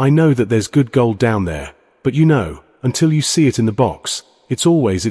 I know that there's good gold down there, but you know, until you see it in the box, you're always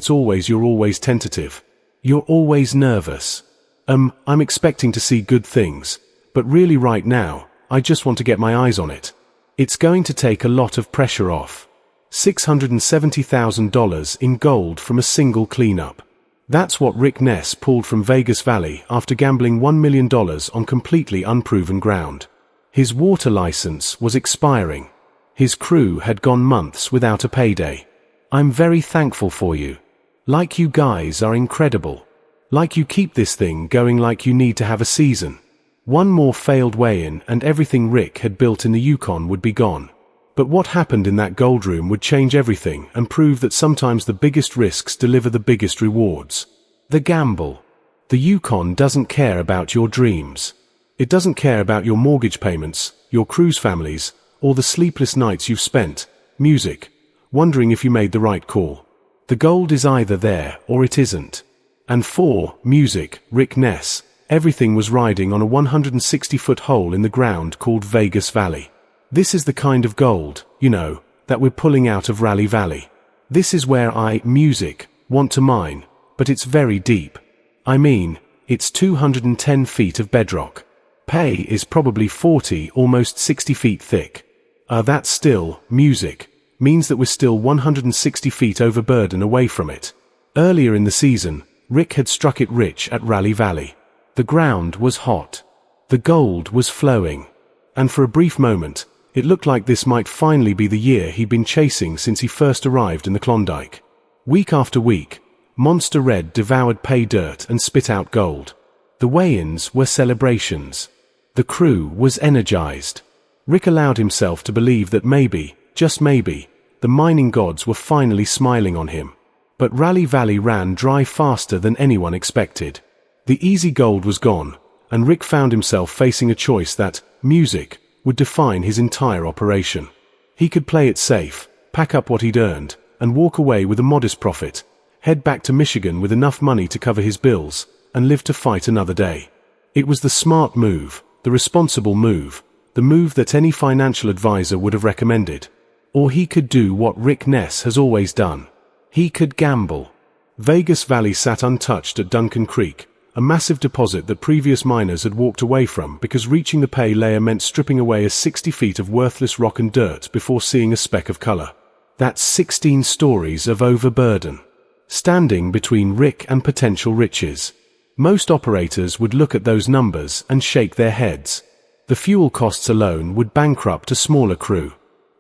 tentative. You're always nervous. I'm expecting to see good things, but really right now, I just want to get my eyes on it. It's going to take a lot of pressure off. $670,000 in gold from a single cleanup. That's what Rick Ness pulled from Vegas Valley after gambling $1 million on completely unproven ground. His water license was expiring. His crew had gone months without a payday. I'm very thankful for you. Like you guys are incredible. Like you keep this thing going like you need to have a season. One more failed weigh-in and everything Rick had built in the Yukon would be gone. But what happened in that gold room would change everything and prove that sometimes the biggest risks deliver the biggest rewards. The gamble. The Yukon doesn't care about your dreams. It doesn't care about your mortgage payments, your cruise families, or the sleepless nights you've spent, music, wondering if you made the right call. The gold is either there or it isn't. And for music, Rick Ness, everything was riding on a 160-foot hole in the ground called Vegas Valley. This is the kind of gold, you know, that we're pulling out of Rally Valley. This is where music, want to mine, but it's very deep. I mean, it's 210 feet of bedrock. Pay is probably 40, almost 60 feet thick. That still, music, means that we're still 160 feet overburden away from it. Earlier in the season, Rick had struck it rich at Rally Valley. The ground was hot. The gold was flowing. And for a brief moment, it looked like this might finally be the year he'd been chasing since he first arrived in the Klondike. Week after week, Monster Red devoured pay dirt and spit out gold. The weigh-ins were celebrations. The crew was energized. Rick allowed himself to believe that maybe, just maybe, the mining gods were finally smiling on him. But Rally Valley ran dry faster than anyone expected. The easy gold was gone, and Rick found himself facing a choice that, music, would define his entire operation. He could play it safe, pack up what he'd earned, and walk away with a modest profit, head back to Michigan with enough money to cover his bills, and live to fight another day. It was the smart move, the responsible move, the move that any financial advisor would have recommended. Or he could do what Rick Ness has always done. He could gamble. Vegas Valley sat untouched at Duncan Creek, a massive deposit that previous miners had walked away from because reaching the pay layer meant stripping away 60 feet of worthless rock and dirt before seeing a speck of color. That's 16 stories of overburden. Standing between Rick and potential riches. Most operators would look at those numbers and shake their heads. The fuel costs alone would bankrupt a smaller crew.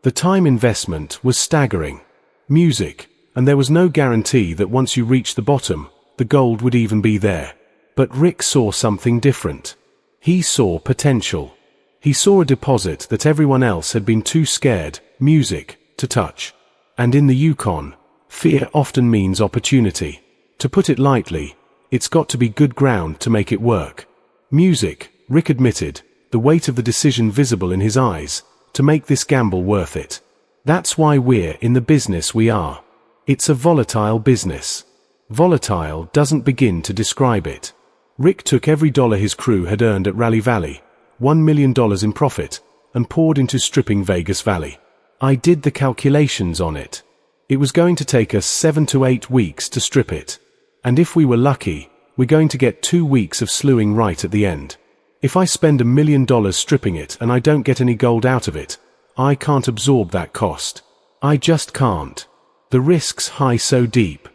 The time investment was staggering. Music, and there was no guarantee that once you reached the bottom, the gold would even be there. But Rick saw something different. He saw potential. He saw a deposit that everyone else had been too scared, music, to touch. And in the Yukon, fear often means opportunity. To put it lightly, it's got to be good ground to make it work. Music, Rick admitted, the weight of the decision visible in his eyes, to make this gamble worth it. That's why we're in the business we are. It's a volatile business. Volatile doesn't begin to describe it. Rick took every dollar his crew had earned at Rally Valley, $1 million in profit, and poured into stripping Vegas Valley. I did the calculations on it. It was going to take us 7 to 8 weeks to strip it. And if we were lucky, we're going to get 2 weeks of slewing right at the end. If I spend $1 million stripping it and I don't get any gold out of it, I can't absorb that cost. I just can't. The risk's high so deep.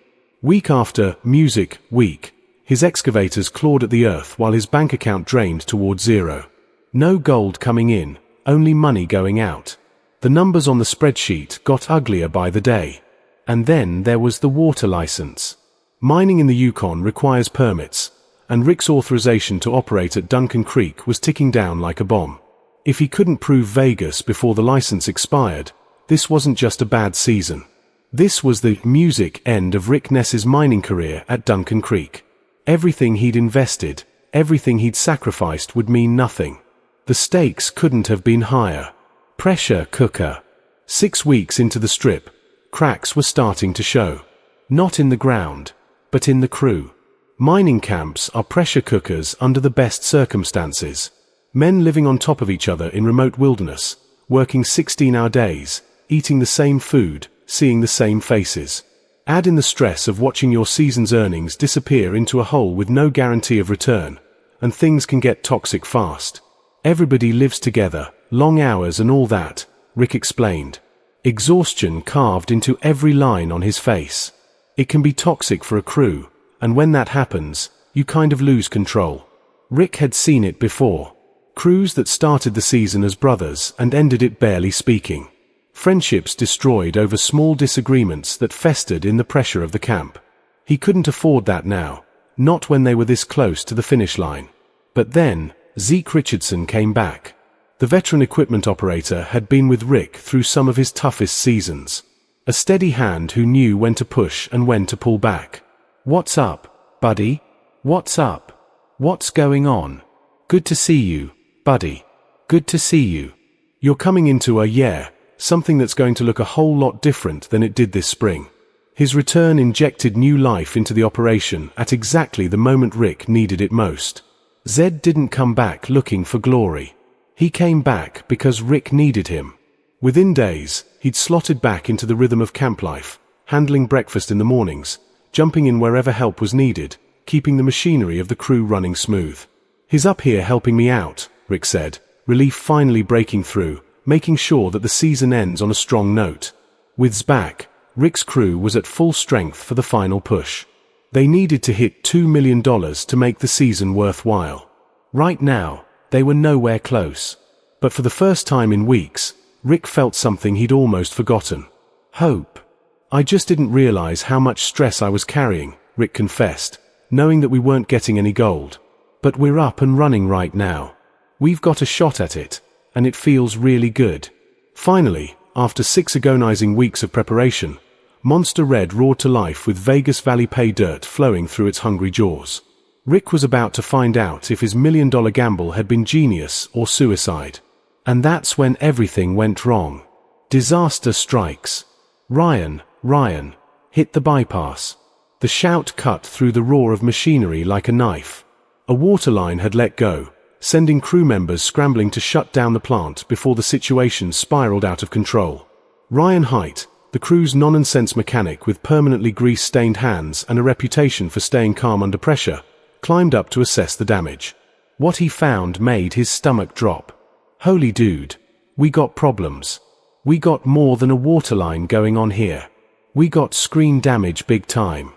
Week after music week, his excavators clawed at the earth while his bank account drained toward zero. No gold coming in, only money going out. The numbers on the spreadsheet got uglier by the day. And then there was the water license. Mining in the Yukon requires permits, and Rick's authorization to operate at Duncan Creek was ticking down like a bomb. If he couldn't prove Vegas before the license expired, this wasn't just a bad season. This was the music end of Rick Ness's mining career at Duncan Creek. Everything he'd invested, everything he'd sacrificed would mean nothing. The stakes couldn't have been higher. Pressure cooker. 6 weeks into the strip, cracks were starting to show. Not in the ground, but in the crew. Mining camps are pressure cookers under the best circumstances. Men living on top of each other in remote wilderness, working 16-hour days, eating the same food, seeing the same faces. Add in the stress of watching your season's earnings disappear into a hole with no guarantee of return, and things can get toxic fast. Everybody lives together, long hours and all that, Rick explained. Exhaustion carved into every line on his face. It can be toxic for a crew, and when that happens, you kind of lose control. Rick had seen it before. Crews that started the season as brothers and ended it barely speaking. Friendships destroyed over small disagreements that festered in the pressure of the camp. He couldn't afford that now, not when they were this close to the finish line. But then, Zeke Richardson came back. The veteran equipment operator had been with Rick through some of his toughest seasons. A steady hand who knew when to push and when to pull back. "What's up, buddy? What's up? What's going on? Good to see you, buddy. Good to see you. You're coming into something that's going to look a whole lot different than it did this spring." His return injected new life into the operation at exactly the moment Rick needed it most. Zed didn't come back looking for glory. He came back because Rick needed him. Within days, he'd slotted back into the rhythm of camp life, handling breakfast in the mornings, jumping in wherever help was needed, keeping the machinery of the crew running smooth. "He's up here helping me out," Rick said, relief finally breaking through, making sure that the season ends on a strong note. With Z back, Rick's crew was at full strength for the final push. They needed to hit $2 million to make the season worthwhile. Right now, they were nowhere close. But for the first time in weeks, Rick felt something he'd almost forgotten. Hope. "I just didn't realize how much stress I was carrying," Rick confessed, knowing that we weren't getting any gold. "But we're up and running right now. We've got a shot at it, and it feels really good." Finally, after 6 agonizing weeks of preparation, Monster Red roared to life with Vegas Valley pay dirt flowing through its hungry jaws. Rick was about to find out if his $1 million gamble had been genius or suicide. And that's when everything went wrong. Disaster strikes. Ryan, hit the bypass." The shout cut through the roar of machinery like a knife. A waterline had let go, sending crew members scrambling to shut down the plant before the situation spiraled out of control. Ryan Haidt, the crew's nonsense mechanic with permanently grease-stained hands and a reputation for staying calm under pressure, climbed up to assess the damage. What he found made his stomach drop. "Holy dude, we got problems. We got more than a waterline going on here. We got screen damage big time."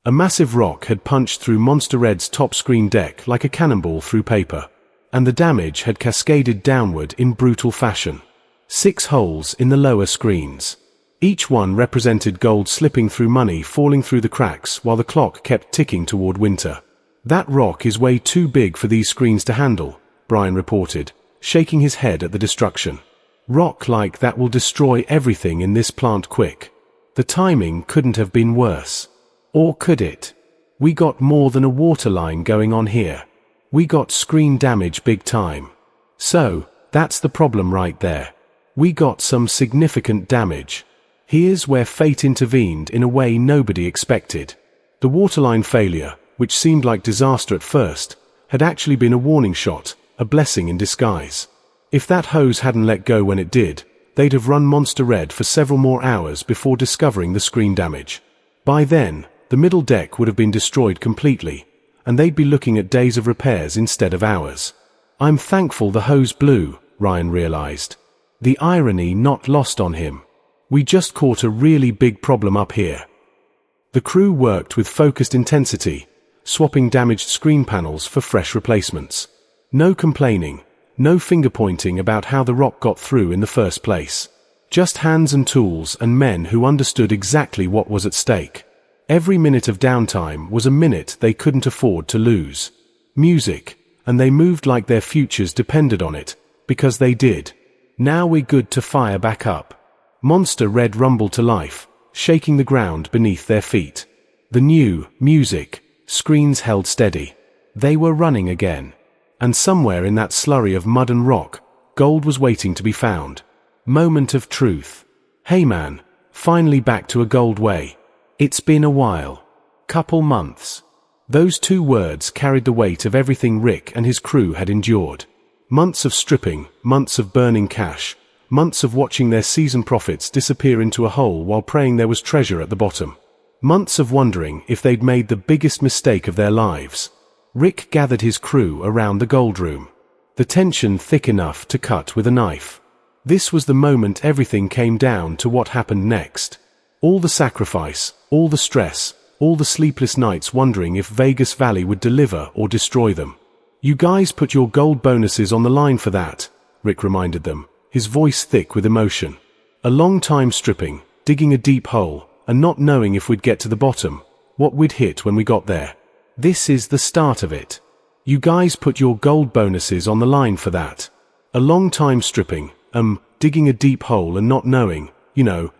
A massive rock had punched through Monster Red's top screen deck like a cannonball through paper, and the damage had cascaded downward in brutal fashion. 6 holes in the lower screens. Each one represented gold slipping through money falling through the cracks while the clock kept ticking toward winter. "That rock is way too big for these screens to handle," Brian reported, shaking his head at the destruction. "Rock like that will destroy everything in this plant quick." The timing couldn't have been worse. Or could it? We got more than a waterline going on here. We got screen damage big time. So, that's the problem right there. We got some significant damage. Here's where fate intervened in a way nobody expected. The waterline failure, which seemed like disaster at first, had actually been a warning shot, a blessing in disguise. If that hose hadn't let go when it did, they'd have run Monster Red for several more hours before discovering the screen damage. By then, the middle deck would have been destroyed completely, and they'd be looking at days of repairs instead of hours. "I'm thankful the hose blew," Ryan realized. The irony not lost on him. We just caught a really big problem up here. The crew worked with focused intensity, swapping damaged screen panels for fresh replacements. No complaining, no finger-pointing about how the rock got through in the first place. Just hands and tools and men who understood exactly what was at stake. Every minute of downtime was a minute they couldn't afford to lose. Music, and they moved like their futures depended on it, because they did. "Now we're good to fire back up." Monster Red rumbled to life, shaking the ground beneath their feet. The new music, screens held steady. They were running again. And somewhere in that slurry of mud and rock, gold was waiting to be found. Moment of truth. "Hey man, finally back to a gold way. It's been a while. Couple months." Those 2 words carried the weight of everything Rick and his crew had endured. Months of stripping, months of burning cash, months of watching their season profits disappear into a hole while praying there was treasure at the bottom. Months of wondering if they'd made the biggest mistake of their lives. Rick gathered his crew around the gold room. The tension thick enough to cut with a knife. This was the moment everything came down to what happened next. All the sacrifice, all the stress, all the sleepless nights wondering if Vegas Valley would deliver or destroy them. "You guys put your gold bonuses on the line for that," Rick reminded them, his voice thick with emotion. "A long time stripping, digging a deep hole, and not knowing if we'd get to the bottom, what we'd hit when we got there. This is the start of it. You guys put your gold bonuses on the line for that. A long time stripping, digging a deep hole and not knowing,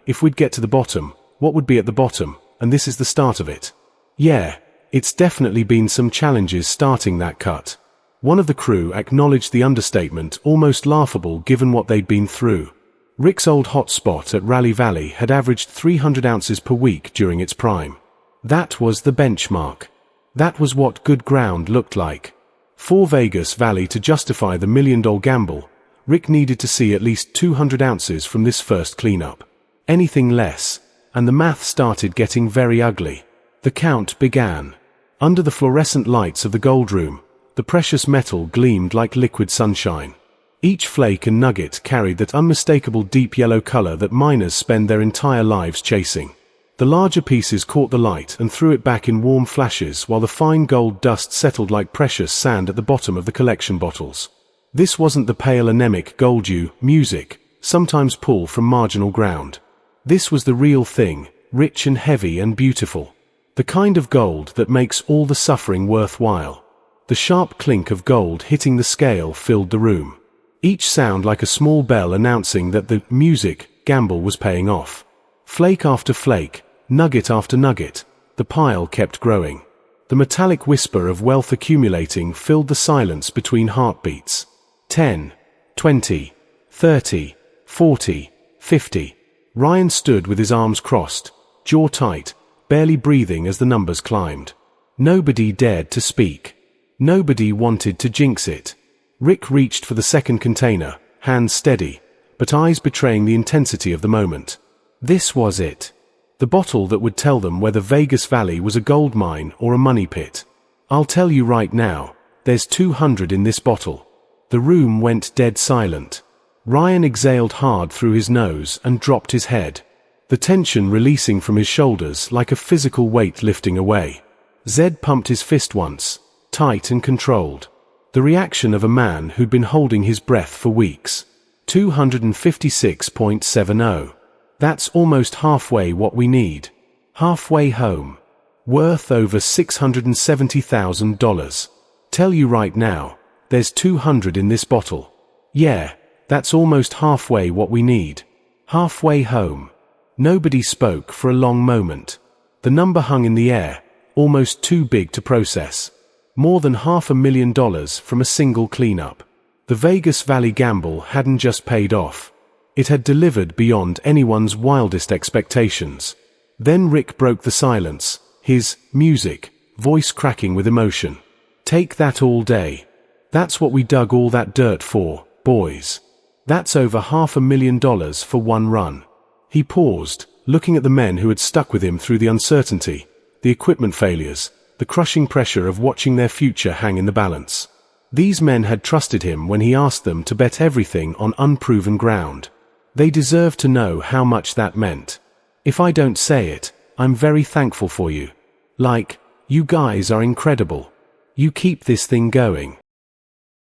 if we'd get to the bottom, what would be at the bottom, and this is the start of it. Yeah, it's definitely been some challenges starting that cut." One of the crew acknowledged the understatement, almost laughable given what they'd been through. Rick's old hot spot at Rally Valley had averaged 300 ounces per week during its prime. That was the benchmark. That was what good ground looked like. For Vegas Valley to justify the $1 million gamble, Rick needed to see at least 200 ounces from this first cleanup. Anything less, and the math started getting very ugly. The count began. Under the fluorescent lights of the gold room, the precious metal gleamed like liquid sunshine. Each flake and nugget carried that unmistakable deep yellow color that miners spend their entire lives chasing. The larger pieces caught the light and threw it back in warm flashes while the fine gold dust settled like precious sand at the bottom of the collection bottles. This wasn't the pale anemic gold you music sometimes pull from marginal ground. This was the real thing, rich and heavy and beautiful. The kind of gold that makes all the suffering worthwhile. The sharp clink of gold hitting the scale filled the room. Each sound like a small bell announcing that the music gamble was paying off. Flake after flake, nugget after nugget, the pile kept growing. The metallic whisper of wealth accumulating filled the silence between heartbeats. 10, 20, 30, 40, 50. Ryan stood with his arms crossed, jaw tight, barely breathing as the numbers climbed. Nobody dared to speak. Nobody wanted to jinx it. Rick reached for the second container, hands steady, but eyes betraying the intensity of the moment. This was it. The bottle that would tell them whether Vegas Valley was a gold mine or a money pit. "I'll tell you right now, there's 200 in this bottle." The room went dead silent. Ryan exhaled hard through his nose and dropped his head. The tension releasing from his shoulders like a physical weight lifting away. Zed pumped his fist once, tight and controlled. The reaction of a man who'd been holding his breath for weeks. 256.70. That's almost halfway what we need. Halfway home. Worth over $670,000. Tell you right now, there's 200 in this bottle. Yeah, that's almost halfway what we need. Halfway home. Nobody spoke for a long moment. The number hung in the air, almost too big to process. More than $500,000 from a single cleanup. The Vegas Valley gamble hadn't just paid off. It had delivered beyond anyone's wildest expectations. Then Rick broke the silence, his music, voice cracking with emotion. "Take that all day. That's what we dug all that dirt for, boys. That's over $500,000 for one run." He paused, looking at the men who had stuck with him through the uncertainty, the equipment failures, the crushing pressure of watching their future hang in the balance. These men had trusted him when he asked them to bet everything on unproven ground. They deserved to know how much that meant. "If I don't say it, I'm very thankful for you. You guys are incredible. You keep this thing going."